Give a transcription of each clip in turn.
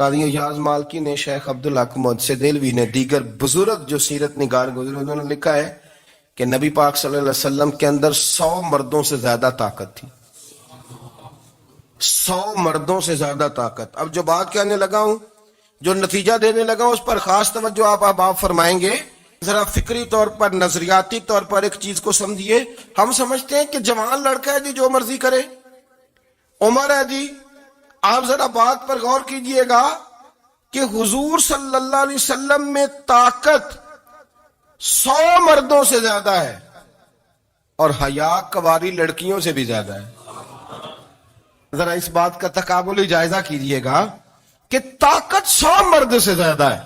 قاضی ایاز مالکی نے، شیخ عبدالحق محدث دہلوی نے، دیگر بزرگ جو سیرت نگار گزرے، انہوں نے لکھا ہے کہ نبی پاک صلی اللہ علیہ وسلم کے اندر 100 مردوں سے زیادہ طاقت تھی. 100 مردوں سے زیادہ طاقت. اب جو بات کہنے لگا ہوں، جو نتیجہ دینے لگا ہوں، اس پر خاص توجہ آپ فرمائیں گے. ذرا فکری طور پر، نظریاتی طور پر ایک چیز کو سمجھیے. ہم سمجھتے ہیں کہ جوان لڑکا ہے جی، جو مرضی کرے، عمر ہے جی. آپ ذرا بات پر غور کیجئے گا کہ حضور صلی اللہ علیہ وسلم میں طاقت 100 مردوں سے زیادہ ہے اور حیا کواری لڑکیوں سے بھی زیادہ ہے. ذرا اس بات کا تقابلی جائزہ کیجئے گا کہ طاقت 100 مرد سے زیادہ ہے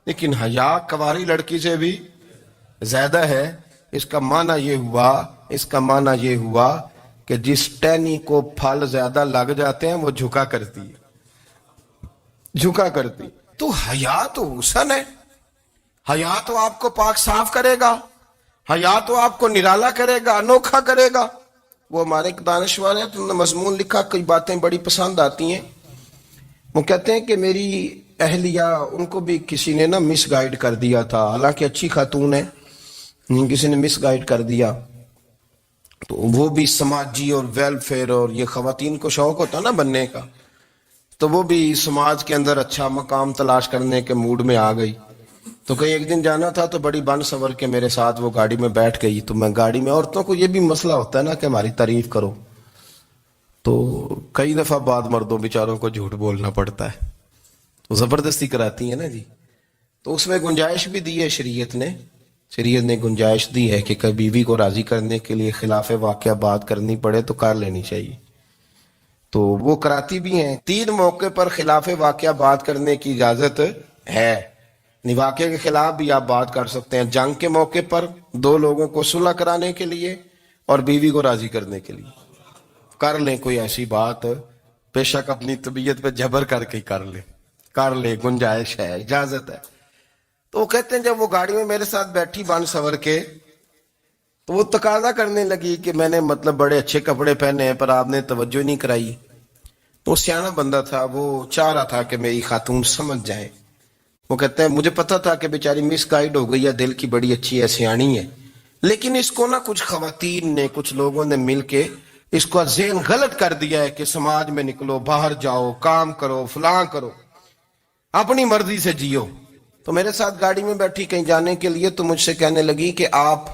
لیکن حیا کواری لڑکی سے بھی زیادہ ہے. اس کا معنی یہ ہوا کہ جس ٹہنی کو پھل زیادہ لگ جاتے ہیں وہ جھکا کرتی. تو حیا تو حسن ہے. حیا تو آپ کو پاک صاف کرے گا. حیا تو آپ کو نرالا کرے گا، انوکھا کرے گا. وہ ہمارے ایک دانشور ہیں، تو انہوں نے مضمون لکھا، کئی باتیں بڑی پسند آتی ہیں. وہ کہتے ہیں کہ میری اہلیہ، ان کو بھی کسی نے مس گائیڈ کر دیا تھا، حالانکہ اچھی خاتون ہے، کسی نے مس گائیڈ کر دیا. تو وہ بھی سماجی اور ویلفیئر، اور یہ خواتین کو شوق ہوتا نا بننے کا، تو وہ بھی سماج کے اندر اچھا مقام تلاش کرنے کے موڈ میں آ گئی. تو کہیں ایک دن جانا تھا تو بڑی بن سور کے میرے ساتھ وہ گاڑی میں بیٹھ گئی. تو میں گاڑی میں، عورتوں کو یہ بھی مسئلہ ہوتا ہے نا کہ ہماری تعریف کرو، تو کئی دفعہ بعد مردوں بیچاروں کو جھوٹ بولنا پڑتا ہے، تو زبردستی کراتی ہیں نا جی. تو اس میں گنجائش بھی دی ہے شریعت نے گنجائش دی ہے کہ کبھی بیوی کو راضی کرنے کے لیے خلاف واقعہ بات کرنی پڑے تو کر لینی چاہیے. تو وہ کراتی بھی ہیں. 3 موقع پر خلاف واقعہ بات کرنے کی اجازت ہے. واقعے کے خلاف بھی آپ بات کر سکتے ہیں. جنگ کے موقع پر 2 لوگوں کو صلح کرانے کے لیے اور بیوی کو راضی کرنے کے لیے کر لیں کوئی ایسی بات، بے شک اپنی طبیعت پہ جبر کر کے کر لے، گنجائش ہے، اجازت ہے. تو وہ کہتے ہیں جب وہ گاڑی میں میرے ساتھ بیٹھی بن سور کے، تو وہ تقاضا کرنے لگی کہ میں نے بڑے اچھے کپڑے پہنے ہیں پر آپ نے توجہ نہیں کرائی. تو سیانا بندہ تھا، وہ چاہ رہا تھا کہ میری خاتون سمجھ جائے. وہ کہتے ہیں مجھے پتا تھا کہ بیچاری مس گائیڈ ہو گئی ہے، دل کی بڑی اچھی ہے، سیانی ہے، لیکن اس کو کچھ خواتین نے، کچھ لوگوں نے مل کے اس کو ذہن غلط کر دیا ہے کہ سماج میں نکلو، باہر جاؤ، کام کرو، فلاں کرو، اپنی مرضی سے جیو. تو میرے ساتھ گاڑی میں بیٹھی کہیں جانے کے لیے، تو مجھ سے کہنے لگی کہ آپ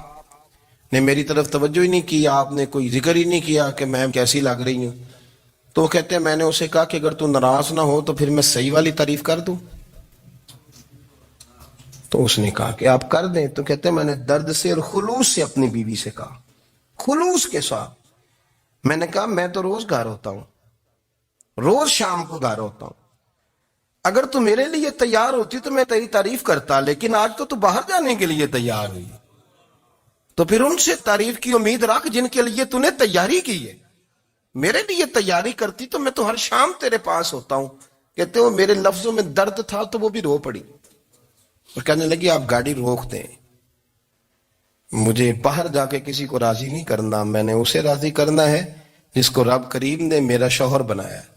نے میری طرف توجہ ہی نہیں کی، آپ نے کوئی ذکر ہی نہیں کیا کہ میں کیسی لگ رہی ہوں. تو وہ کہتے ہیں میں نے اسے کہا کہ اگر تو ناراض نہ ہو تو پھر میں صحیح والی تعریف کر دوں. تو اس نے کہا کہ آپ کر دیں. تو کہتے ہیں میں نے درد سے اور خلوص سے اپنی بیوی سے کہا، خلوص کے ساتھ. میں نے کہا میں تو روز گھر ہوتا ہوں، روز شام کو گھر ہوتا ہوں. اگر تو میرے لیے تیار ہوتی تو میں تیری تعریف کرتا، لیکن آج تو باہر جانے کے لیے تیار ہوئی، تو پھر ان سے تعریف کی امید رکھ جن کے لیے تو نے تیاری کی ہے. میرے لیے تیاری کرتی تو میں تو ہر شام تیرے پاس ہوتا ہوں. کہتے وہ میرے لفظوں میں درد تھا تو وہ بھی رو پڑی اور کہنے لگی آپ گاڑی روک دیں، مجھے باہر جا کے کسی کو راضی نہیں کرنا، میں نے اسے راضی کرنا ہے جس کو رب کریم نے میرا شوہر بنایا ہے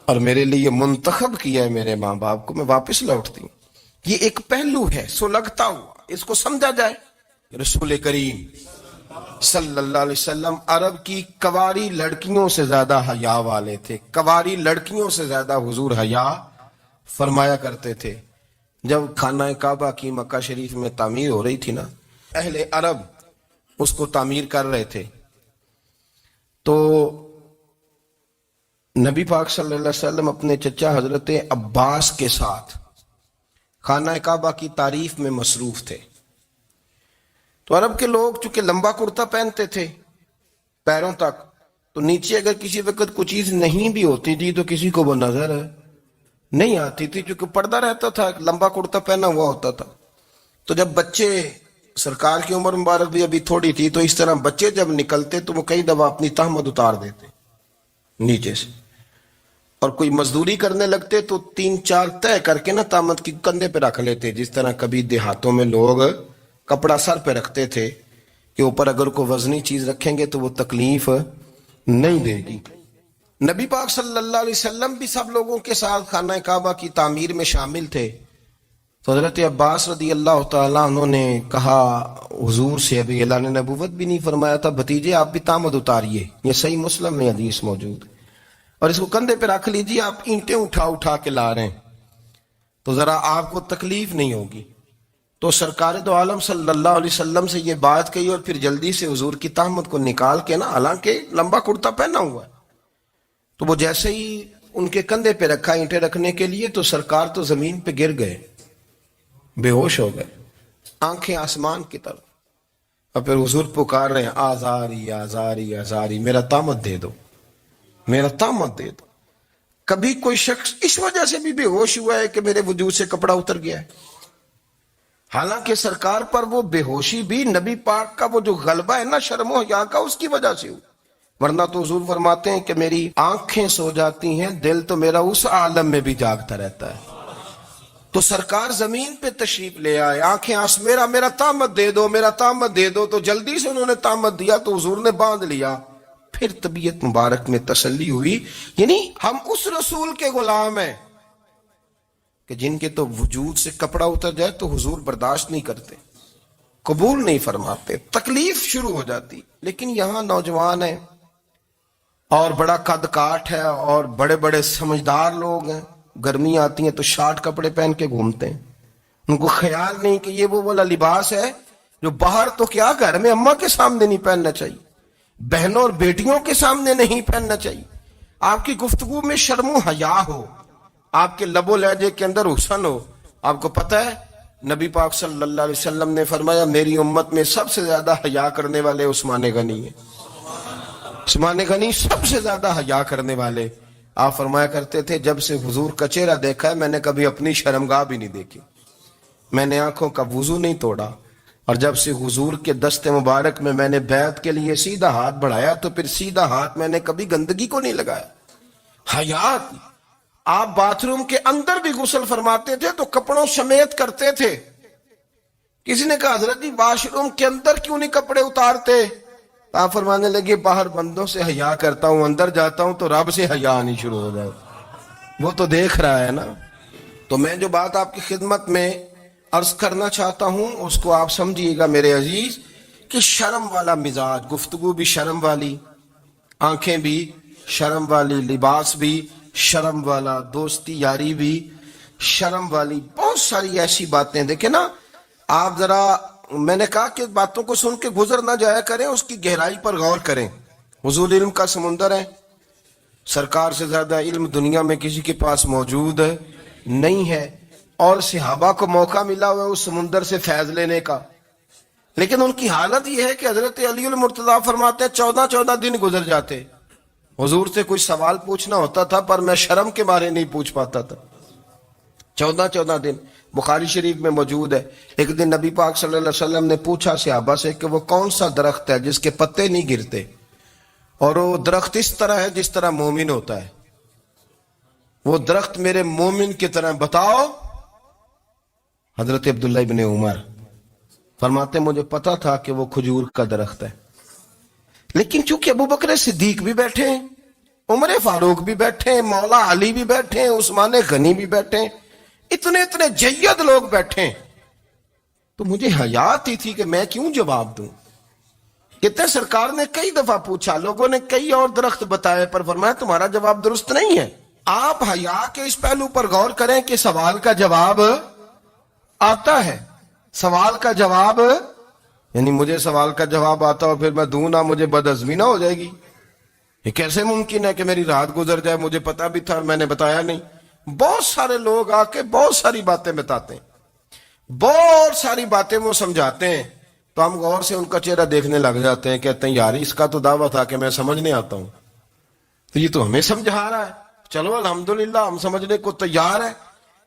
اور میرے لیے منتخب کیا ہے میرے ماں باپ کو. میں واپس لوٹتی ہوں. یہ ایک پہلو ہے سلگتا ہوا، اس کو سمجھا جائے. رسول کریم صلی اللہ علیہ وسلم عرب کی کواری لڑکیوں سے زیادہ حیا والے تھے. کواری لڑکیوں سے زیادہ حضور حیا فرمایا کرتے تھے. جب خانہ کعبہ کی مکہ شریف میں تعمیر ہو رہی تھی نا، اہل عرب اس کو تعمیر کر رہے تھے، تو نبی پاک صلی اللہ علیہ وسلم اپنے چچا حضرت عباس کے ساتھ خانہ کعبہ کی تعریف میں مصروف تھے. تو عرب کے لوگ چونکہ لمبا کرتا پہنتے تھے پیروں تک، تو نیچے اگر کسی وقت کوئی چیز نہیں بھی ہوتی تھی تو کسی کو وہ نظر نہیں آتی تھی، چونکہ پردہ رہتا تھا، لمبا کرتا پہنا ہوا ہوتا تھا. تو جب بچے، سرکار کی عمر مبارک بھی ابھی تھوڑی تھی، تو اس طرح بچے جب نکلتے تو وہ کئی دفعہ اپنی تہمت اتار دیتے نیچے سے، اور کوئی مزدوری کرنے لگتے تو 3-4 طے کر کے تہمت کی کندھے پہ رکھ لیتے. جس طرح کبھی دیہاتوں میں لوگ کپڑا سر پہ رکھتے تھے کہ اوپر اگر کوئی وزنی چیز رکھیں گے تو وہ تکلیف نہیں دے گی. نبی پاک صلی اللہ علیہ وسلم بھی سب لوگوں کے ساتھ خانہ کعبہ کی تعمیر میں شامل تھے. تو حضرت عباس رضی اللہ تعالیٰ عنہ نے کہا حضور سے، ابھی اللہ نے نبوت بھی نہیں فرمایا تھا، بھتیجے آپ بھی تامد اتاریے. یہ صحیح مسلم میں حدیث موجود ہے. اور اس کو کندھے پہ رکھ لیجیے، آپ اینٹیں اٹھا اٹھا کے لا رہے ہیں تو ذرا آپ کو تکلیف نہیں ہوگی. تو سرکار دو عالم صلی اللہ علیہ وسلم سے یہ بات کہی اور پھر جلدی سے حضور کی تہمت کو نکال کے نا، حالانکہ لمبا کرتا پہنا ہوا ہے، تو وہ جیسے ہی ان کے کندھے پہ رکھا اینٹیں رکھنے کے لیے تو سرکار تو زمین پہ گر گئے، بے ہوش ہو گئے، آنکھیں آسمان کی طرف. اور پھر حضور پکار رہے ہیں آزاری آزاری آزاری، میرا تامت دے دو، میرا تامت دے دو. کبھی کوئی شخص اس وجہ سے بھی بے ہوش ہوا ہے کہ میرے وجود سے کپڑا اتر گیا ہے؟ حالانکہ سرکار پر وہ بے ہوشی بھی نبی پاک کا وہ جو غلبہ ہے نا شرم و حیا کا، اس کی وجہ سے ہو. ورنہ تو حضور فرماتے ہیں کہ میری آنکھیں سو جاتی ہیں، دل تو میرا اس عالم میں بھی جاگتا رہتا ہے. تو سرکار زمین پہ تشریف لے آئے، آنکھیں میرا تامت دے دو، میرا تامت دے دو. تو جلدی سے انہوں نے تامت دیا تو حضور نے باندھ لیا. پھر طبیعت مبارک میں تسلی ہوئی. یعنی ہم اس رسول کے غلام ہیں کہ جن کے تو وجود سے کپڑا اتر جائے تو حضور برداشت نہیں کرتے، قبول نہیں فرماتے، تکلیف شروع ہو جاتی. لیکن یہاں نوجوان ہیں اور بڑا قد کاٹ ہے اور بڑے بڑے سمجھدار لوگ ہیں، گرمی آتی ہیں تو شارٹ کپڑے پہن کے گھومتے ہیں. ان کو خیال نہیں کہ یہ وہ والا لباس ہے جو باہر تو کیا گھر میں اماں کے سامنے نہیں پہننا چاہیے، بہنوں اور بیٹیوں کے سامنے نہیں پہننا چاہیے. آپ کی گفتگو میں شرم و حیا ہو، آپ کے لب و لہجے کے اندر حسن ہو. آپ کو پتہ ہے نبی پاک صلی اللہ علیہ وسلم نے فرمایا میری امت میں سب سے زیادہ حیا کرنے والے عثمان غنی ہیں. عثمان غنی سب سے زیادہ حیا کرنے والے. آپ فرمایا کرتے تھے جب سے حضور کا چہرہ دیکھا ہے میں نے کبھی اپنی شرمگاہ بھی نہیں دیکھی، میں نے آنکھوں کا وضو نہیں توڑا، اور جب سے حضور کے دست مبارک میں نے بیعت کے لیے سیدھا ہاتھ بڑھایا تو پھر سیدھا ہاتھ میں نے کبھی گندگی کو نہیں لگایا. حیات. آپ باتھ روم کے اندر بھی غسل فرماتے تھے تو کپڑوں سمیت کرتے تھے. کسی نے کہا حضرت جی واش روم کے اندر کیوں نہیں کپڑے اتارتے؟ آپ فرمانے لگے باہر بندوں سے حیا کرتا ہوں، اندر جاتا ہوں تو رب سے حیا آنی شروع ہو جائے، وہ تو دیکھ رہا ہے نا. تو میں جو بات آپ کی خدمت میں عرض کرنا چاہتا ہوں اس کو آپ سمجھیے گا میرے عزیز، کہ شرم والا مزاج، گفتگو بھی شرم والی، آنکھیں بھی شرم والی، لباس بھی شرم والا، دوستی یاری بھی شرم والی، بہت ساری ایسی باتیں. دیکھیں نا آپ ذرا، میں نے کہا کہ باتوں کو سن کے گزر نہ جایا کریں، اس کی گہرائی پر غور کریں. حضور علم کا سمندر ہے، سرکار سے زیادہ علم دنیا میں کسی کے پاس موجود نہیں ہے، اور صحابہ کو موقع ملا ہوا ہے اس سمندر سے فیض لینے کا. لیکن ان کی حالت یہ ہے کہ حضرت علی المرتضیٰ فرماتے ہیں 14 دن گزر جاتے، حضور سے کوئی سوال پوچھنا ہوتا تھا پر میں شرم کے بارے نہیں پوچھ پاتا تھا. 14 دن بخاری شریف میں موجود ہے. ایک دن نبی پاک صلی اللہ علیہ وسلم نے پوچھا صحابہ سے کہ وہ کون سا درخت ہے جس کے پتے نہیں گرتے، اور وہ درخت اس طرح ہے جس طرح مومن ہوتا ہے، وہ درخت میرے مومن کی طرح بتاؤ. حضرت عبداللہ ابن عمر فرماتے مجھے پتا تھا کہ وہ کھجور کا درخت ہے، لیکن چونکہ ابو بکر صدیق بھی بیٹھے ہیں، عمر فاروق بھی بیٹھے ہیں، مولا علی بھی بیٹھے ہیں، عثمان غنی بھی بیٹھے ہیں، اتنے جید لوگ بیٹھے ہیں، تو مجھے حیا آتی تھی کہ میں کیوں جواب دوں. کہتے سرکار نے کئی دفعہ پوچھا، لوگوں نے کئی اور درخت بتائے، پر فرمایا تمہارا جواب درست نہیں ہے. آپ حیا کے اس پہلو پر غور کریں کہ سوال کا جواب آتا ہے، سوال کا جواب، یعنی مجھے سوال کا جواب آتا اور پھر میں دوں نہ، مجھے بدعزمی نہ ہو جائے گی. یہ کیسے ممکن ہے کہ میری رات گزر جائے، مجھے پتا بھی تھا اور میں نے بتایا نہیں. بہت سارے لوگ آ کے بہت ساری باتیں بتاتے ہیں، بہت ساری باتیں وہ سمجھاتے ہیں، تو ہم غور سے ان کا چہرہ دیکھنے لگ جاتے ہیں، کہتے ہیں یار اس کا تو دعویٰ تھا کہ میں سمجھنے آتا ہوں، تو یہ تو ہمیں سمجھا رہا ہے، چلو الحمدللہ ہم سمجھنے کو تیار ہیں.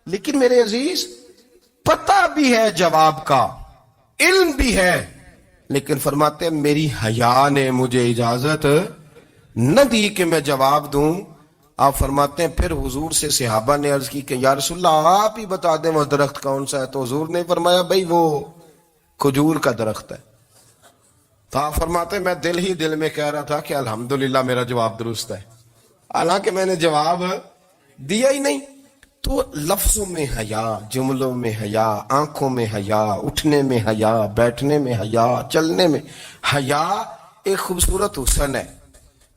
لیکن میرے عزیز پتہ بھی ہے جواب کا، علم بھی ہے، لیکن فرماتے ہیں میری حیا نے مجھے اجازت نہ دی کہ میں جواب دوں. آپ فرماتے ہیں پھر حضور سے صحابہ نے عرض کی کہ یا رسول اللہ آپ ہی بتا دیں وہ درخت کون سا ہے. تو حضور نے فرمایا بھئی وہ کھجور کا درخت ہے. تو آپ فرماتے ہیں میں دل ہی دل میں کہہ رہا تھا کہ الحمدللہ میرا جواب درست ہے. حالانکہ میں نے جواب دیا ہی نہیں. تو لفظوں میں حیا، جملوں میں حیا، آنکھوں میں حیا، اٹھنے میں حیا، بیٹھنے میں حیا، چلنے میں حیا ایک خوبصورت حسن ہے.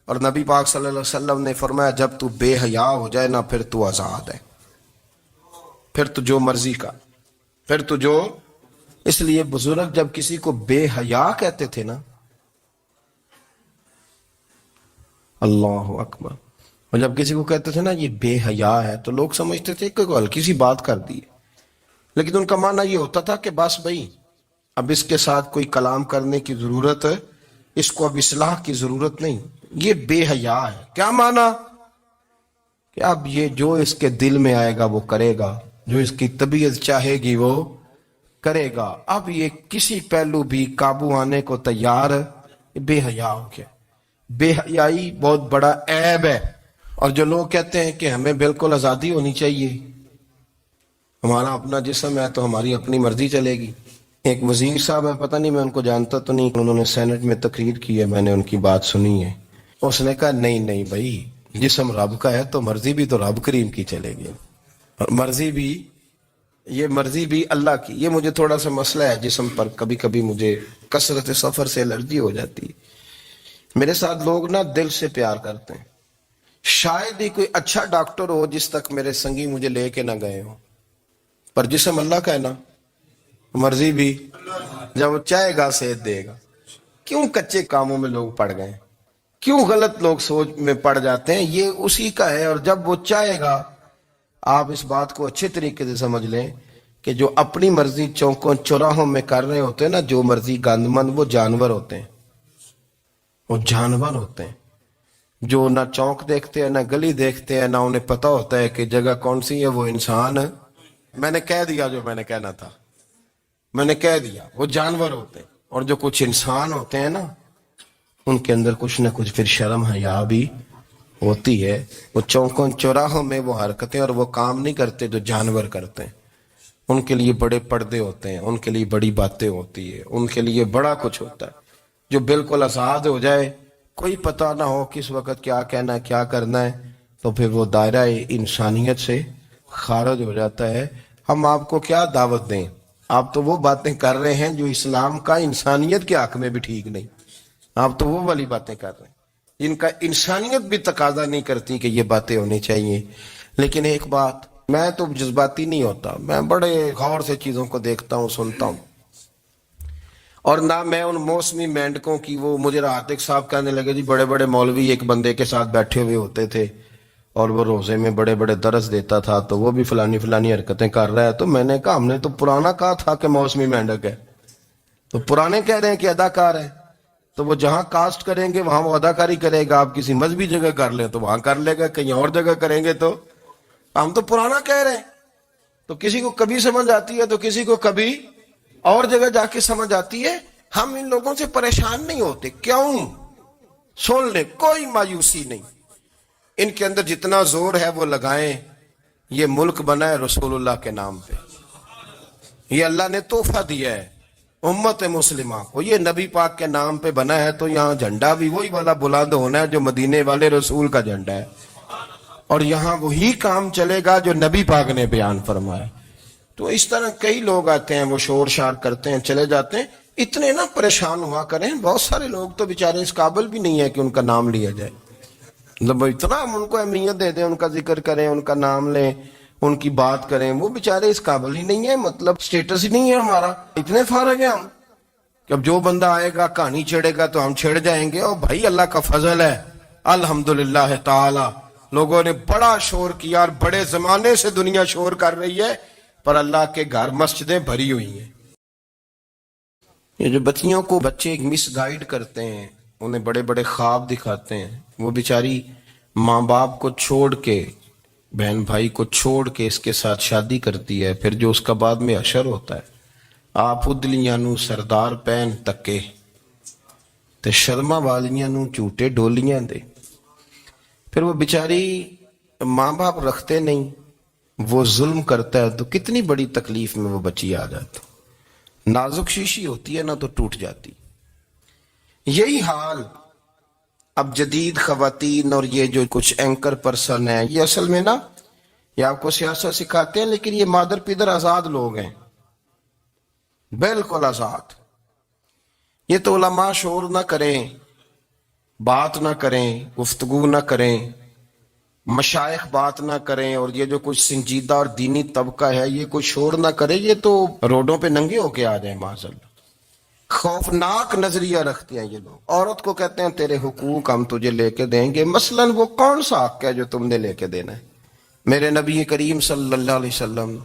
اور نبی پاک صلی اللہ علیہ وسلم نے فرمایا جب تو بے حیا ہو جائے نا پھر تو آزاد ہے، پھر تو جو مرضی کا، پھر تو جو. اس لیے بزرگ جب کسی کو بے حیا کہتے تھے نا، اللہ اکبر، اور جب کسی کو کہتے تھے نا یہ بے حیا ہے تو لوگ سمجھتے تھے کہ کوئی ہلکی سی بات کر دی ہے، لیکن ان کا معنی یہ ہوتا تھا کہ بس بھائی اب اس کے ساتھ کوئی کلام کرنے کی ضرورت ہے، اس کو اب اصلاح کی ضرورت نہیں، یہ بے حیا ہے. کیا معنی؟ کہ اب یہ جو اس کے دل میں آئے گا وہ کرے گا، جو اس کی طبیعت چاہے گی وہ کرے گا، اب یہ کسی پہلو بھی قابو آنے کو تیار بے حیا ہو گیا. بے حیائی بہت بڑا عیب ہے. اور جو لوگ کہتے ہیں کہ ہمیں بالکل آزادی ہونی چاہیے، ہمارا اپنا جسم ہے تو ہماری اپنی مرضی چلے گی. ایک وزیر صاحب ہے، پتہ نہیں میں ان کو جانتا تو نہیں، انہوں نے سینٹ میں تقریر کی ہے، میں نے ان کی بات سنی ہے. اس نے کہا نہیں نہیں بھائی، جسم رب کا ہے تو مرضی بھی تو رب کریم کی چلے گی، اور مرضی بھی یہ مرضی بھی اللہ کی. یہ مجھے تھوڑا سا مسئلہ ہے جسم پر، کبھی کبھی مجھے کثرت سفر سے الرجی ہو جاتی ہے. میرے ساتھ لوگ نا دل سے پیار کرتے ہیں، شاید ہی کوئی اچھا ڈاکٹر ہو جس تک میرے سنگی مجھے لے کے نہ گئے ہوں، پر جسم اللہ کا ہے نا، مرضی بھی جب وہ چاہے گا صحت دے گا. کیوں کچے کاموں میں لوگ پڑ گئے، کیوں غلط لوگ سوچ میں پڑ جاتے ہیں؟ یہ اسی کا ہے. اور جب وہ چاہے گا، آپ اس بات کو اچھے طریقے سے سمجھ لیں کہ جو اپنی مرضی چوکوں چوراہوں میں کر رہے ہوتے ہیں نا، جو مرضی گندمند، وہ جانور ہوتے ہیں، وہ جانور ہوتے ہیں جو نہ چوک دیکھتے ہیں، نہ گلی دیکھتے ہیں، نہ انہیں پتہ ہوتا ہے کہ جگہ کون سی ہے. وہ انسان، میں نے کہہ دیا جو میں نے کہنا تھا، میں نے کہہ دیا، وہ جانور ہوتے ہیں. اور جو کچھ انسان ہوتے ہیں نا، ان کے اندر کچھ نہ کچھ پھر شرم حیا بھی ہوتی ہے. وہ چوکوں چوراہوں میں وہ حرکتیں اور وہ کام نہیں کرتے جو جانور کرتے ہیں. ان کے لیے بڑے پردے ہوتے ہیں، ان کے لیے بڑی باتیں ہوتی ہے، ان کے لیے بڑا کچھ ہوتا ہے. جو بالکل آزاد ہو جائے، کوئی پتہ نہ ہو کس وقت کیا کہنا ہے کیا کرنا ہے، تو پھر وہ دائرہ انسانیت سے خارج ہو جاتا ہے. ہم آپ کو کیا دعوت دیں؟ آپ تو وہ باتیں کر رہے ہیں جو اسلام کا انسانیت کے حق میں بھی ٹھیک نہیں. آپ تو وہ والی باتیں کر رہے ہیں جن کا انسانیت بھی تقاضا نہیں کرتی کہ یہ باتیں ہونی چاہیے. لیکن ایک بات، میں تو جذباتی نہیں ہوتا، میں بڑے غور سے چیزوں کو دیکھتا ہوں، سنتا ہوں. اور نہ میں ان موسمی مینڈکوں کی، وہ مجھے عاتق صاحب کہنے لگے جی بڑے بڑے مولوی ایک بندے کے ساتھ بیٹھے ہوئے ہوتے تھے اور وہ روزے میں بڑے بڑے درس دیتا تھا تو وہ بھی فلانی فلانی حرکتیں کر رہا ہے. تو میں نے کہا ہم نے تو پرانا کہا تھا کہ موسمی مینڈک ہے، تو پرانے کہہ رہے ہیں کہ اداکار ہے، تو وہ جہاں کاسٹ کریں گے وہاں وہ اداکاری کرے گا. آپ کسی مذہبی جگہ کر لیں تو وہاں کر لے گا، کہیں اور جگہ کریں گے تو ہم تو پرانا کہہ رہے ہیں. تو کسی کو کبھی سمجھ آتی ہے تو کسی کو کبھی اور جگہ جا کے سمجھ آتی ہے. ہم ان لوگوں سے پریشان نہیں ہوتے. کیوں؟ سن لیں، کوئی مایوسی نہیں. ان کے اندر جتنا زور ہے وہ لگائیں. یہ ملک بنا ہے رسول اللہ کے نام پہ، یہ اللہ نے تحفہ دیا ہے امت مسلمہ کو. یہ نبی پاک کے نام پہ بنا ہے تو یہاں جھنڈا بھی وہی والا بلند ہونا ہے جو مدینے والے رسول کا جھنڈا ہے، اور یہاں وہی کام چلے گا جو نبی پاک نے بیان فرمایا. تو اس طرح کئی لوگ آتے ہیں، وہ شور شار کرتے ہیں، چلے جاتے ہیں. اتنے نہ پریشان ہوا کریں. بہت سارے لوگ تو بیچارے اس قابل بھی نہیں ہے کہ ان کا نام لیا جائے. مطلب اتنا ہم ان کو اہمیت دے دیں، ان کا ذکر کریں، ان کا نام لیں، ان کی بات کریں، وہ بیچارے اس قابل ہی نہیں ہے. مطلب سٹیٹس ہی نہیں ہے ہمارا. اتنے فارغ ہیں ہم کہ اب جو بندہ آئے گا کہانی چھیڑے گا تو ہم چھیڑ جائیں گے. اور بھائی اللہ کا فضل ہے الحمدللہ تعالی، لوگوں نے بڑا شور کیا اور بڑے زمانے سے دنیا شور کر رہی ہے، پر اللہ کے گھر مسجدیں بھری ہوئی ہیں. یہ جو بچیوں کو بچے مس گائیڈ کرتے ہیں، انہیں بڑے بڑے خواب دکھاتے ہیں، وہ بیچاری ماں باپ کو چھوڑ کے، بہن بھائی کو چھوڑ کے اس کے ساتھ شادی کرتی ہے. پھر جو اس کا بعد میں حشر ہوتا ہے، آپ ادلیاں نو سردار پہن تکے تے شرما والیاں نو جھوٹے ڈولیاں دے. پھر وہ بیچاری ماں باپ رکھتے نہیں، وہ ظلم کرتا ہے تو کتنی بڑی تکلیف میں وہ بچی آ جاتی. نازک شیشی ہوتی ہے نا تو ٹوٹ جاتی. یہی حال اب جدید خواتین اور یہ جو کچھ اینکر پرسن ہیں، یہ اصل میں نا یہ آپ کو سیاست سکھاتے ہیں، لیکن یہ مادر پیدر آزاد لوگ ہیں، بالکل آزاد۔ یہ تو علماء شور نہ کریں، بات نہ کریں، گفتگو نہ کریں، مشائخ بات نہ کریں، اور یہ جو کچھ سنجیدہ اور دینی طبقہ ہے یہ کوئی شور نہ کرے، یہ تو روڈوں پہ ننگے ہو کے آ جائیں معاذ اللہ۔ خوفناک نظریہ رکھتے ہیں یہ لوگ۔ عورت کو کہتے ہیں تیرے حقوق ہم تجھے لے کے دیں گے، مثلاً وہ کون سا حق ہے جو تم نے لے کے دینا ہے؟ میرے نبی کریم صلی اللہ علیہ وسلم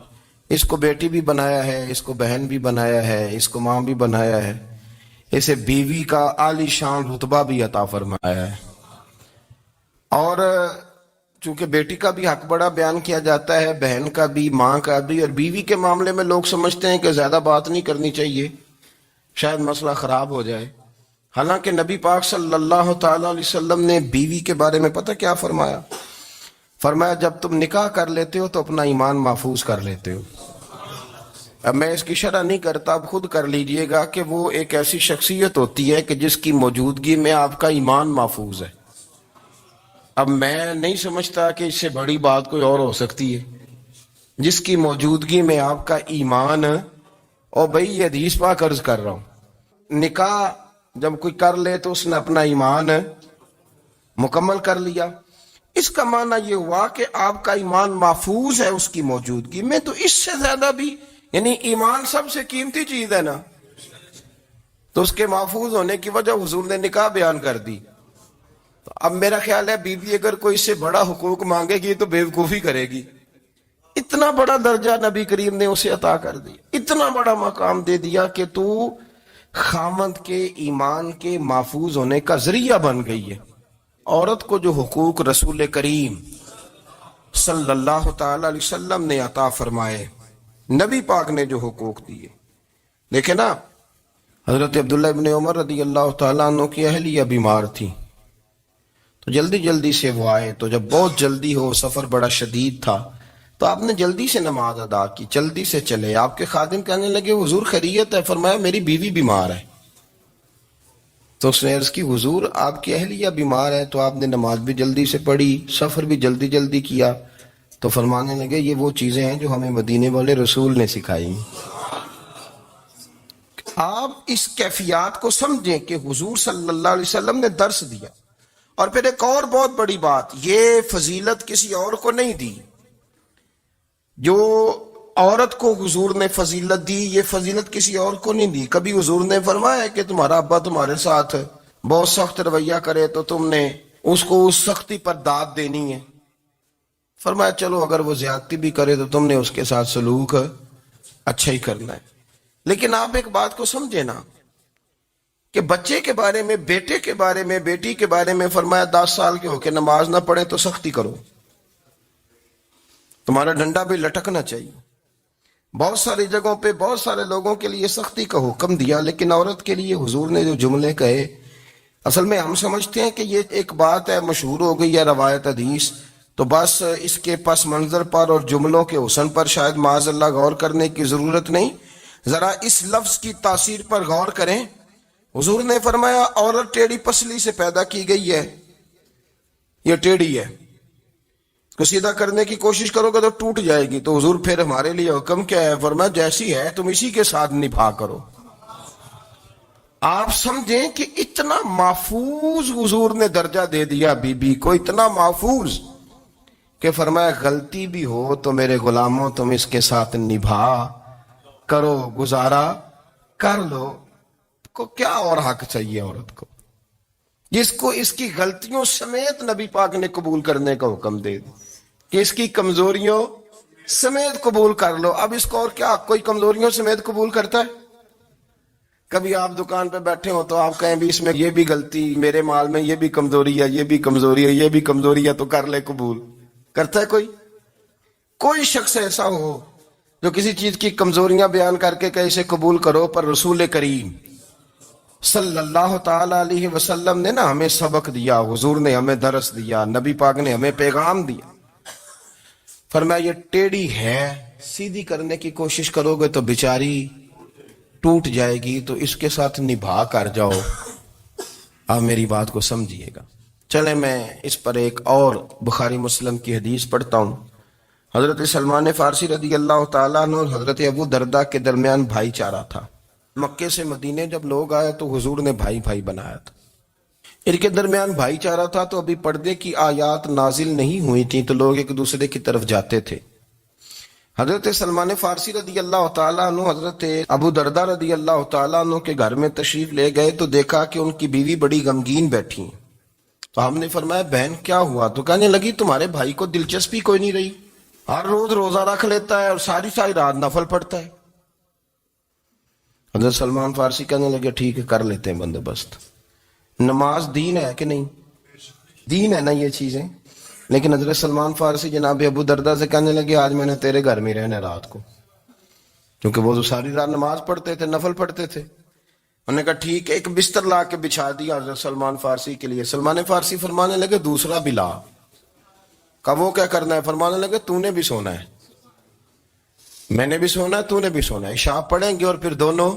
اس کو بیٹی بھی بنایا ہے، اس کو بہن بھی بنایا ہے، اس کو ماں بھی بنایا ہے، اسے بیوی کا عالی شان رتبہ بھی عطا فرمایا ہے۔ اور چونکہ بیٹی کا بھی حق بڑا بیان کیا جاتا ہے، بہن کا بھی، ماں کا بھی، اور بیوی کے معاملے میں لوگ سمجھتے ہیں کہ زیادہ بات نہیں کرنی چاہیے، شاید مسئلہ خراب ہو جائے۔ حالانکہ نبی پاک صلی اللہ تعالی علیہ وسلم نے بیوی کے بارے میں پتہ کیا فرمایا؟ فرمایا جب تم نکاح کر لیتے ہو تو اپنا ایمان محفوظ کر لیتے ہو۔ اب میں اس کی شرح نہیں کرتا، اب خود کر لیجئے گا کہ وہ ایک ایسی شخصیت ہوتی ہے کہ جس کی موجودگی میں آپ کا ایمان محفوظ ہے۔ اب میں نہیں سمجھتا کہ اس سے بڑی بات کوئی اور ہو سکتی ہے، جس کی موجودگی میں آپ کا ایمان، اور بھئی یہ حدیث پاک عرض کر رہا ہوں، نکاح جب کوئی کر لے تو اس نے اپنا ایمان مکمل کر لیا۔ اس کا معنی یہ ہوا کہ آپ کا ایمان محفوظ ہے اس کی موجودگی میں، تو اس سے زیادہ بھی، یعنی ایمان سب سے قیمتی چیز ہے نا، تو اس کے محفوظ ہونے کی وجہ حضور نے نکاح بیان کر دی۔ تو اب میرا خیال ہے بیوی اگر کوئی اس سے بڑا حقوق مانگے گی تو بیوقوفی کرے گی۔ اتنا بڑا درجہ نبی کریم نے اسے عطا کر دی، اتنا بڑا مقام دے دیا کہ تو خاوند کے ایمان کے محفوظ ہونے کا ذریعہ بن گئی ہے۔ عورت کو جو حقوق رسول کریم صلی اللہ تعالی علیہ وسلم نے عطا فرمائے، نبی پاک نے جو حقوق دیے، دیکھیں نا، حضرت عبداللہ ابن عمر رضی اللہ تعالیٰ عنہ کی اہلیہ بیمار تھی، تو جلدی جلدی سے وہ آئے، تو جب بہت جلدی ہو، سفر بڑا شدید تھا، تو آپ نے جلدی سے نماز ادا کی، جلدی سے چلے۔ آپ کے خادم کہنے لگے حضور خیریت ہے؟ فرمایا میری بیوی بیمار ہے۔ تو اس نے عرض کی حضور آپ کی اہلیہ بیمار ہے، تو آپ نے نماز بھی جلدی سے پڑھی، سفر بھی جلدی جلدی کیا۔ تو فرمانے لگے یہ وہ چیزیں ہیں جو ہمیں مدینے والے رسول نے سکھائی۔ آپ اس کیفیات کو سمجھیں کہ حضور صلی اللہ علیہ وسلم نے درس دیا۔ اور پھر ایک اور بہت بڑی بات، یہ فضیلت کسی اور کو نہیں دی، جو عورت کو حضور نے فضیلت دی، یہ فضیلت کسی اور کو نہیں دی۔ کبھی حضور نے فرمایا کہ تمہارا ابا تمہارے ساتھ بہت سخت رویہ کرے تو تم نے اس کو اس سختی پر داد دینی ہے؟ فرمایا چلو اگر وہ زیادتی بھی کرے تو تم نے اس کے ساتھ سلوک اچھا ہی کرنا ہے۔ لیکن آپ ایک بات کو سمجھے نا کہ بچے کے بارے میں، بیٹے کے بارے میں، بیٹی کے بارے میں فرمایا 10 سال کے ہو کے نماز نہ پڑھے تو سختی کرو، تمہارا ڈنڈا بھی لٹکنا چاہیے۔ بہت ساری جگہوں پہ بہت سارے لوگوں کے لیے سختی کا حکم دیا، لیکن عورت کے لیے حضور نے جو جملے کہے، اصل میں ہم سمجھتے ہیں کہ یہ ایک بات ہے، مشہور ہو گئی ہے روایت حدیث، تو بس اس کے پس منظر پر اور جملوں کے حسن پر شاید معاذ اللہ غور کرنے کی ضرورت نہیں۔ ذرا اس لفظ کی تاثیر پر غور کریں۔ حضور نے فرمایا عورت ٹیڑھی پسلی سے پیدا کی گئی ہے، یہ ٹیڑھی ہے، کو سیدھا کرنے کی کوشش کرو گے تو ٹوٹ جائے گی۔ تو حضور پھر ہمارے لیے حکم کیا ہے؟ فرمایا جیسی ہے تم اسی کے ساتھ نبھا کرو۔ آپ سمجھیں کہ اتنا محفوظ حضور نے درجہ دے دیا بی بی کو، اتنا محفوظ کہ فرمایا غلطی بھی ہو تو میرے غلاموں تم اس کے ساتھ نبھا کرو، گزارا کر لو۔ کو کیا اور حق چاہیے عورت کو، جس کو اس کی غلطیوں سمیت نبی پاک نے قبول کرنے کا حکم دے دی کہ اس کی کمزوریوں سمیت قبول کر لو۔ اب اس کو اور کیا کوئی کمزوریوں سمیت قبول کرتا ہے؟ کبھی آپ دکان پہ بیٹھے ہو تو آپ کہیں بھی اس میں یہ بھی غلطی، میرے مال میں یہ بھی کمزوری ہے، یہ بھی کمزوری ہے، یہ بھی کمزوری ہے، تو کر لے قبول۔ کرتا ہے کوئی؟ کوئی شخص ایسا ہو جو کسی چیز کی کمزوریاں بیان کر کے کہ اسے قبول کرو؟ پر رسول کریم صلی اللہ تعالی علیہ وسلم نے نا ہمیں سبق دیا، حضور نے ہمیں درس دیا، نبی پاک نے ہمیں پیغام دیا۔ فرمایا یہ ٹیڑھی ہے، سیدھی کرنے کی کوشش کرو گے تو بیچاری ٹوٹ جائے گی، تو اس کے ساتھ نبھا کر جاؤ۔ آپ میری بات کو سمجھیے گا۔ چلے میں اس پر ایک اور بخاری مسلم کی حدیث پڑھتا ہوں. حضرت سلمان فارسی رضی اللہ تعالیٰ عنہ اور حضرت ابو دردہ کے درمیان بھائی چارہ تھا. مکے سے مدینے جب لوگ آئے تو حضور نے بھائی بھائی بنایا تھا. ان کے درمیان بھائی چارہ تھا تو ابھی پردے کی آیات نازل نہیں ہوئی تھیں تو لوگ ایک دوسرے کی طرف جاتے تھے. حضرت سلمان فارسی رضی اللہ تعالیٰ عنہ حضرت ابو دردہ رضی اللہ تعالیٰ عنہ کے گھر میں تشریف لے گئے تو دیکھا کہ ان کی بیوی بڑی غمگین بیٹھی ہیں. تو ہم نے فرمایا بہن کیا ہوا؟ تو کہنے لگی تمہارے بھائی کو دلچسپی کوئی نہیں رہی، ہر روز روزہ رکھ لیتا ہے اور ساری ساری رات نفل پڑھتا ہے. حضرت سلمان فارسی کہنے لگے ٹھیک ہے کر لیتے ہیں بندوبست. نماز دین ہے کہ نہیں؟ دین ہے نا یہ چیزیں. لیکن حضرت سلمان فارسی جناب ابو دردہ سے کہنے لگے آج میں نے تیرے گھر میں رہنا رات کو، کیونکہ وہ تو ساری رات نماز پڑھتے تھے، نفل پڑھتے تھے. انہوں نے کہا ٹھیک ہے. ایک بستر لا کے بچھا دیا حضرت سلمان فارسی کے لیے. سلمان فارسی فرمانے لگے دوسرا بھی لا. کہا وہ کیا کرنا ہے؟ فرمانے لگے تو نے بھی سونا ہے، میں نے بھی سونا ہے، تو نے بھی سونا ہے. عشاء پڑھیں گے اور پھر دونوں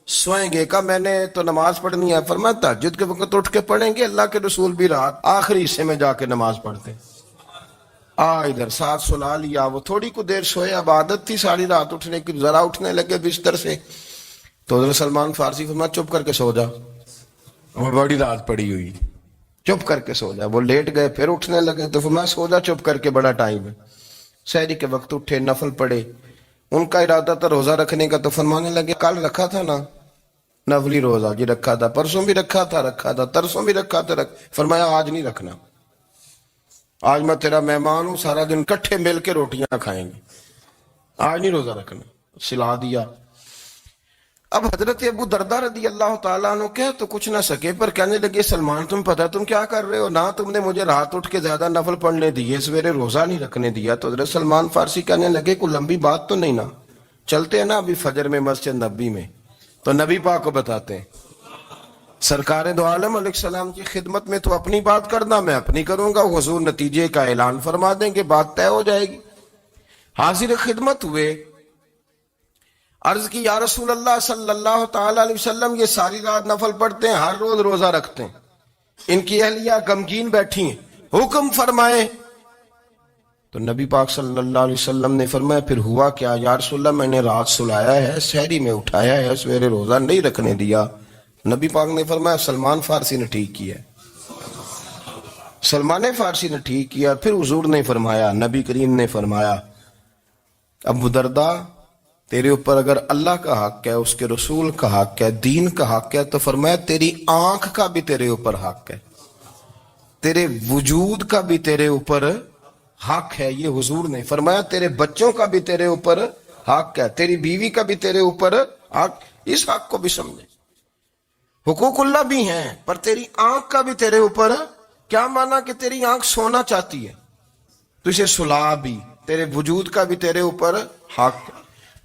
سوئیں گے. کہا میں نے تو نماز پڑھنی ہے. فرمایا تہجد کے وقت اٹھ کے پڑھیں گے، اللہ کے رسول بھی رات آخری حصے میں جا کے نماز پڑھتے. ادھر ساتھ سلا لیا. وہ تھوڑی کو دیر سوئے، اب عادت تھی ساری رات اٹھنے کی، ذرا اٹھنے لگے بستر سے تو حضرت سلمان فارسی فرمایا چپ کر کے سو جا، اور بڑی رات پڑی ہوئی، چپ کر کے سو جا. وہ لیٹ گئے، پھر اٹھنے لگے تو فرمایا سو جا چپ کر کے، بڑا ٹائم ہے. سحری کے وقت اٹھے، نفل پڑھے. ان کا ارادہ تھا روزہ رکھنے کا تو فرمانے لگے کل رکھا تھا نا نفلی روزہ؟ جی رکھا تھا. پرسوں بھی رکھا تھا، ترسوں بھی رکھا تھا. فرمایا آج نہیں رکھنا، آج میں تیرا مہمان ہوں، سارا دن کٹھے مل کے روٹیاں کھائیں گے، آج نہیں روزہ رکھنا. سلا دیا. اب حضرت ابو دردہ رضی اللہ تعالیٰ عنہ کہہ تو کچھ نہ سکے، پر کہنے لگے سلمان تم پتہ تم کیا کر رہے ہو؟ نہ تم نے مجھے رات اٹھ کے زیادہ نفل پڑھنے دیے، سویرے روزہ نہیں رکھنے دیا. تو حضرت سلمان فارسی کہنے لگے کوئی لمبی بات تو نہیں نا، چلتے ہیں نا ابھی فجر میں مسجد نبی میں تو نبی پاک کو بتاتے ہیں. سرکار دو عالم علیہ السلام کی خدمت میں تو اپنی بات کرنا، میں اپنی کروں گا. حضور نتیجے کا اعلان فرما دیں گے، بات طے ہو جائے گی. حاضر خدمت ہوئے، عرض کی یا رسول اللہ صلی اللہ تعالی علیہ وسلم یہ ساری رات نفل پڑھتے ہیں، ہر روز روزہ رکھتے ہیں، ان کی اہلیہ غمگین بیٹھی ہیں، حکم فرمائے. تو نبی پاک صلی اللہ علیہ وسلم نے فرمایا پھر ہوا کیا؟ یا رسول اللہ میں نے رات سلایا ہے، سحری میں اٹھایا ہے، سویرے روزہ نہیں رکھنے دیا. نبی پاک نے فرمایا سلمان فارسی نے ٹھیک کیا، سلمان فارسی نے ٹھیک کیا. پھر حضور نے فرمایا، نبی کریم نے فرمایا ابو دردہ تیرے اوپر اگر اللہ کا حق ہے، اس کے رسول کا حق ہے، دین کا حق ہے، تو فرمایا تیری آنکھ کا بھی تیرے اوپر حق ہے، تیرے وجود کا بھی تیرے اوپر حق ہے. یہ حضور نے فرمایا تیرے بچوں کا بھی تیرے اوپر حق ہے، تیری بیوی کا بھی تیرے اوپر حق. اس حق کو بھی سمجھے، حقوق اللہ بھی ہیں، پر تیری آنکھ کا بھی تیرے اوپر. کیا مانا کہ تیری آنکھ سونا چاہتی ہے تو اسے سلا بھی، تیرے وجود کا بھی تیرے اوپر حق ہے.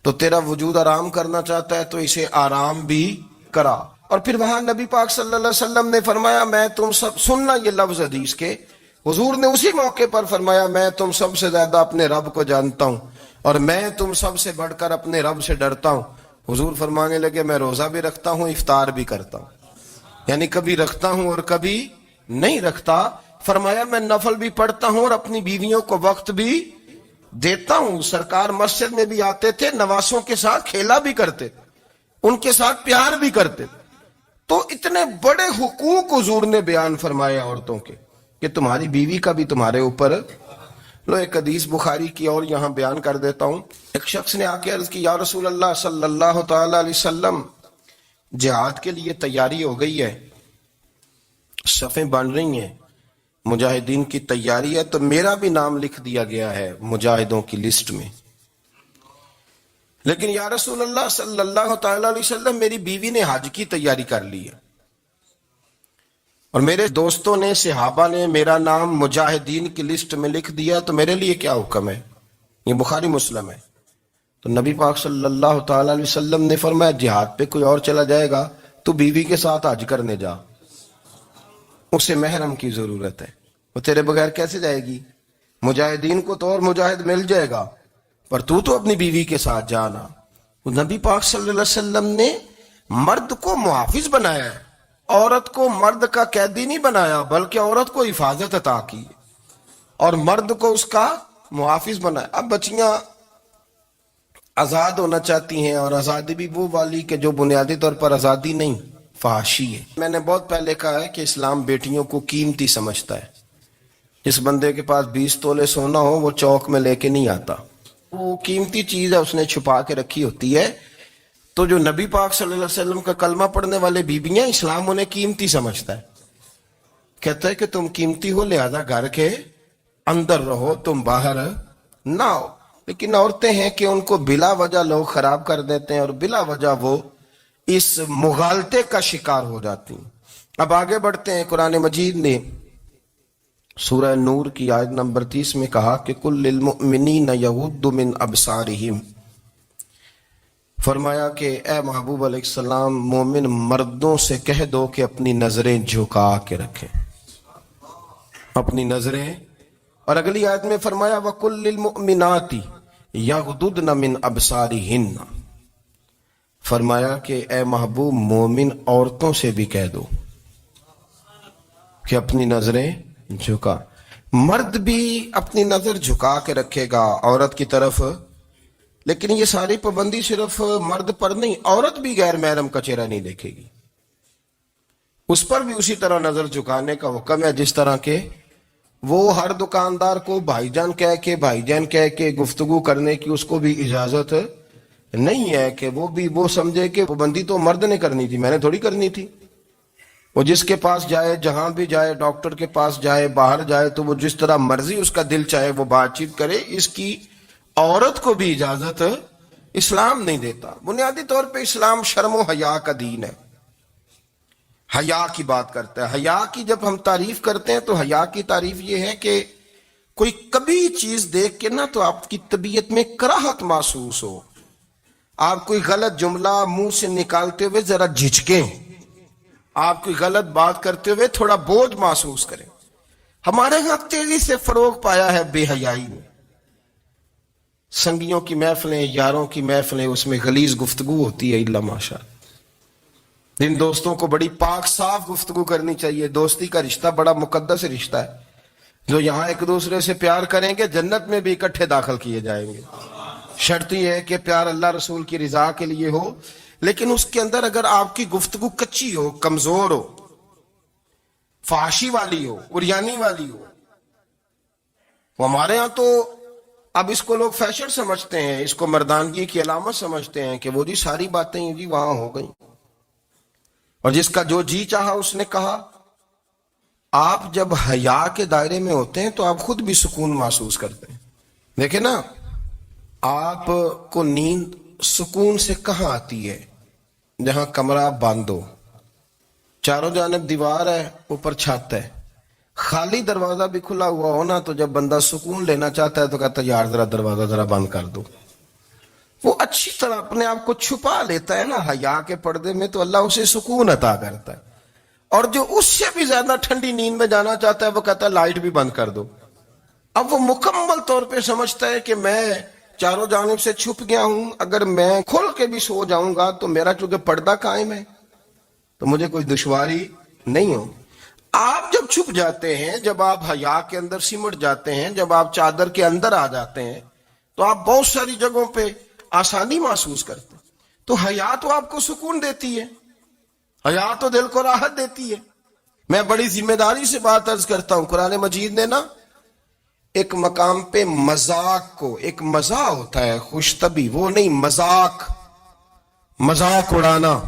تو تیرا وجود آرام کرنا چاہتا ہے تو اسے آرام بھی کرا. اور پھر وہاں نبی پاک صلی اللہ علیہ وسلم نے فرمایا میں تم سب، سننا یہ لفظ حدیث کے، حضور نے اسی موقع پر فرمایا میں تم سب سے زیادہ اپنے رب کو جانتا ہوں اور میں تم سب سے بڑھ کر اپنے رب سے ڈرتا ہوں. حضور فرمانے لگے میں روزہ بھی رکھتا ہوں، افطار بھی کرتا ہوں، یعنی کبھی رکھتا ہوں اور کبھی نہیں رکھتا. فرمایا میں نفل بھی پڑھتا ہوں اور اپنی بیویوں کو وقت بھی دیتا ہوں. سرکار مسجد میں بھی آتے تھے، نواسوں کے ساتھ کھیلا بھی کرتے، ان کے ساتھ پیار بھی کرتے. تو اتنے بڑے حقوق حضور نے بیان فرمائے عورتوں کے کہ تمہاری بیوی کا بھی تمہارے اوپر. لو ایک حدیث بخاری کی اور یہاں بیان کر دیتا ہوں. ایک شخص نے آ کے عرض کی یا رسول اللہ صلی اللہ تعالی علیہ وسلم جہاد کے لیے تیاری ہو گئی ہے، صفیں بن رہی ہیں، مجاہدین کی تیاری ہے، تو میرا بھی نام لکھ دیا گیا ہے مجاہدوں کی لسٹ میں، لیکن یا رسول اللہ صلی اللہ تعالی علیہ وسلم میری بیوی نے حج کی تیاری کر لی ہے اور میرے دوستوں نے، صحابہ نے میرا نام مجاہدین کی لسٹ میں لکھ دیا، تو میرے لیے کیا حکم ہے؟ یہ بخاری مسلم ہے. تو نبی پاک صلی اللہ تعالی علیہ وسلم نے فرمایا جہاد پہ کوئی اور چلا جائے گا تو بیوی کے ساتھ حج کرنے جا، اسے محرم کی ضرورت ہے، وہ تیرے بغیر کیسے جائے گی؟ مجاہدین کو تو اور مجاہد مل جائے گا، پر تو اپنی بیوی کے ساتھ جانا. نبی پاک صلی اللہ علیہ وسلم نے مرد کو محافظ بنایا ہے، عورت کو مرد کا قیدی نہیں بنایا بلکہ عورت کو حفاظت عطا کی اور مرد کو اس کا محافظ بنایا. اب بچیاں آزاد ہونا چاہتی ہیں اور آزادی بھی وہ والی کہ جو بنیادی طور پر آزادی نہیں فحاشی ہے. میں نے بہت پہلے کہا ہے کہ اسلام بیٹیوں کو قیمتی سمجھتا ہے. جس بندے کے پاس 20 تولے سونا ہو وہ چوک میں لے کے نہیں آتا, وہ قیمتی چیز ہے, اس نے چھپا کے رکھی ہوتی ہے. تو جو نبی پاک صلی اللہ علیہ وسلم کا کلمہ پڑھنے والے بیبیاں, اسلام انہیں قیمتی سمجھتا ہے. کہتا ہے کہ تم قیمتی ہو لہذا گھر کے اندر رہو, تم باہر نہ ہو. لیکن عورتیں ہیں کہ ان کو بلا وجہ لوگ خراب کر دیتے ہیں اور بلا وجہ وہ اس مغالطے کا شکار ہو جاتی ہیں. اب آگے بڑھتے ہیں. قرآن مجید نے سورہ نور کی آیت نمبر 30 میں کہا کہ کل للمؤمنین یغضوا من ابصارہم, فرمایا کہ اے محبوب علیہ السلام مومن مردوں سے کہہ دو کہ اپنی نظریں جھکا کے رکھیں, اپنی نظریں. اور اگلی آیت میں فرمایا وَقُلْ لِلْمُؤْمِنَاتِ يَغْضُضْنَ مِنْ أَبْصَارِهِنَّ, فرمایا کہ اے محبوب مومن عورتوں سے بھی کہہ دو کہ اپنی نظریں جھکا. مرد بھی اپنی نظر جھکا کے رکھے گا عورت کی طرف, لیکن یہ ساری پابندی صرف مرد پر نہیں, عورت بھی غیر محرم کا چہرہ نہیں دیکھے گی, اس پر بھی اسی طرح نظر جھکانے کا حکم ہے جس طرح کے وہ ہر دکاندار کو بھائی جان کہہ کے گفتگو کرنے کی اس کو بھی اجازت نہیں ہے کہ وہ بھی وہ سمجھے کہ پابندی تو مرد نے کرنی تھی, میں نے تھوڑی کرنی تھی. وہ جس کے پاس جائے, جہاں بھی جائے, ڈاکٹر کے پاس جائے, باہر جائے, تو وہ جس طرح مرضی اس کا دل چاہے وہ بات چیت کرے, اس کی عورت کو بھی اجازت اسلام نہیں دیتا. بنیادی طور پہ اسلام شرم و حیا کا دین ہے, حیا کی بات کرتا ہے. حیا کی جب ہم تعریف کرتے ہیں تو حیا کی تعریف یہ ہے کہ کوئی کبھی چیز دیکھ کے نا تو آپ کی طبیعت میں کراہت محسوس ہو, آپ کوئی غلط جملہ منہ سے نکالتے ہوئے ذرا جھجکیں, آپ کوئی غلط بات کرتے ہوئے تھوڑا بوجھ محسوس کریں. ہمارے ہاں تیزی سے فروغ پایا ہے بے حیائی میں. سنگیوں کی محفلیں, یاروں کی محفلیں, اس میں غلیظ گفتگو ہوتی ہے الا ماشاء. ان دوستوں کو بڑی پاک صاف گفتگو کرنی چاہیے. دوستی کا رشتہ بڑا مقدس رشتہ ہے. جو یہاں ایک دوسرے سے پیار کریں گے جنت میں بھی اکٹھے داخل کیے جائیں گے. شرط یہ ہے کہ پیار اللہ رسول کی رضا کے لیے ہو, لیکن اس کے اندر اگر آپ کی گفتگو کچی ہو, کمزور ہو, فحاشی والی ہو, عریانی والی ہو. وہ ہمارے ہاں تو اب اس کو لوگ فیشن سمجھتے ہیں, اس کو مردانگی کی علامت سمجھتے ہیں کہ وہ جی ساری باتیں جی وہاں ہو گئیں اور جس کا جو جی چاہا اس نے کہا. آپ جب حیا کے دائرے میں ہوتے ہیں تو آپ خود بھی سکون محسوس کرتے ہیں. دیکھیں نا, آپ کو نیند سکون سے کہاں آتی ہے؟ جہاں کمرہ بند ہو, چاروں جانب دیوار ہے, اوپر چھت ہے, خالی دروازہ بھی کھلا ہوا ہونا تو جب بندہ سکون لینا چاہتا ہے تو کہتا ہے یار ذرا دروازہ ذرا بند کر دو. وہ اچھی طرح اپنے آپ کو چھپا لیتا ہے نا حیا کے پردے میں, تو اللہ اسے سکون عطا کرتا ہے. اور جو اس سے بھی زیادہ ٹھنڈی نیند میں جانا چاہتا ہے وہ کہتا ہے لائٹ بھی بند کر دو. اب وہ مکمل طور پہ سمجھتا ہے کہ میں چاروں جانب سے چھپ گیا ہوں, اگر میں کھل کے بھی سو جاؤں گا تو میرا چونکہ پردہ قائم ہے تو مجھے کوئی دشواری نہیں ہو. آپ جب چھپ جاتے ہیں, جب آپ حیا کے اندر سمٹ جاتے ہیں, جب آپ چادر کے اندر آ جاتے ہیں تو آپ بہت ساری جگہوں پہ آسانی محسوس کرتے ہیں. تو حیا تو آپ کو سکون دیتی ہے, حیا تو دل کو راحت دیتی ہے. میں بڑی ذمہ داری سے بات عرض کرتا ہوں, قرآن مجید نے نا ایک مقام پہ مذاق کو, ایک مزاح ہوتا ہے خوش طبی, وہ نہیں مذاق اڑانا.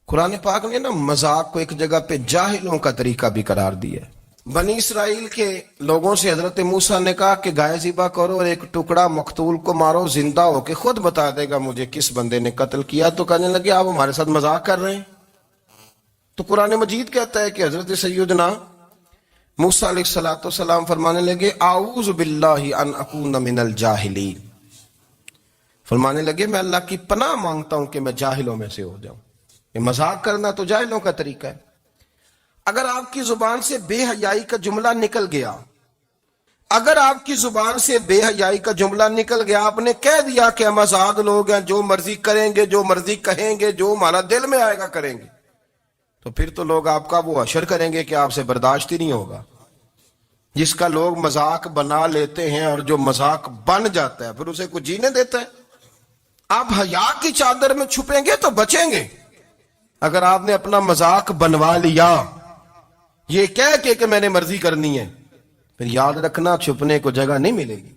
قرآن پاک نے نا مذاق کو ایک جگہ پہ جاہلوں کا طریقہ بھی قرار دیا ہے. بنی اسرائیل کے لوگوں سے حضرت موسیٰ نے کہا کہ گائے ذبح کرو اور ایک ٹکڑا مقتول کو مارو, زندہ ہو کے خود بتا دے گا مجھے کس بندے نے قتل کیا. تو کہنے لگے آپ ہمارے ساتھ مذاق کر رہے ہیں. تو قرآن مجید کہتا ہے کہ حضرت سیدنا موسیٰ علیہ السلام فرمانے لگے اعوذ باللہ ان اکون من الجاہلین, فرمانے لگے میں اللہ کی پناہ مانگتا ہوں کہ میں جاہلوں میں سے ہو جاؤں. یہ مذاق کرنا تو جاہلوں کا طریقہ ہے. اگر آپ کی زبان سے بے حیائی کا جملہ نکل گیا, اگر آپ کی زبان سے بے حیائی کا جملہ نکل گیا, آپ نے کہہ دیا کہ ہم آزاد لوگ ہیں, جو مرضی کریں گے, جو مرضی کہیں گے, جو ہمارا دل میں آئے گا کریں گے, تو پھر تو لوگ آپ کا وہ حشر کریں گے کہ آپ سے برداشت ہی نہیں ہوگا. جس کا لوگ مذاق بنا لیتے ہیں اور جو مذاق بن جاتا ہے پھر اسے کچھ جینے دیتا ہے. آپ حیا کی چادر میں چھپیں گے تو بچیں گے. اگر آپ نے اپنا مذاق بنوا لیا یہ کہہ کے کہ میں نے مرضی کرنی ہے، پھر یاد رکھنا چھپنے کو جگہ نہیں ملے گی،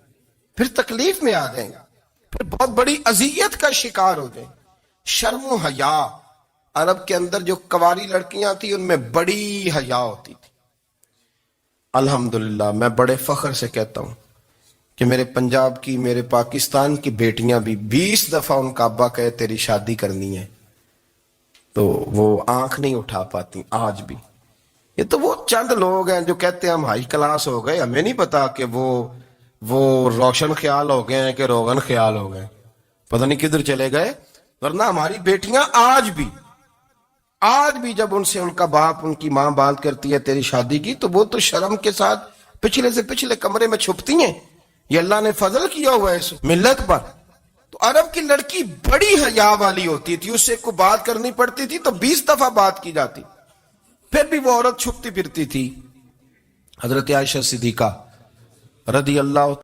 پھر تکلیف میں آ جائیں گے، پھر بہت بڑی اذیت کا شکار ہو جائیں. شرم و حیا، عرب کے اندر جو کنواری لڑکیاں تھیں ان میں بڑی حیا ہوتی تھی. الحمدللہ میں بڑے فخر سے کہتا ہوں کہ میرے پنجاب کی، میرے پاکستان کی بیٹیاں بھی 20 دفعہ ان کا ابا کہے تیری شادی کرنی ہے تو وہ آنکھ نہیں اٹھا پاتی آج بھی. یہ تو وہ چند لوگ ہیں جو کہتے ہیں ہم ہائی کلاس ہو گئے، ہمیں نہیں پتا کہ وہ روشن خیال ہو گئے ہیں کہ روغن خیال ہو گئے، پتہ نہیں کدھر چلے گئے. ورنہ ہماری بیٹیاں آج بھی جب ان سے ان کا باپ، ان کی ماں بات کرتی ہے تیری شادی کی تو وہ تو شرم کے ساتھ پچھلے سے پچھلے کمرے میں چھپتی ہیں. یہ اللہ نے فضل کیا ہوا ہے اس ملت پر. تو عرب کی لڑکی بڑی حیا والی ہوتی تھی، اس سے کوئی بات کرنی پڑتی تھی تو 20 دفعہ بات کی جاتی، پھر بھی وہ عورت چھپتی پھرتی تھی. حضرت عائشہ صدیقہ رضی اللہ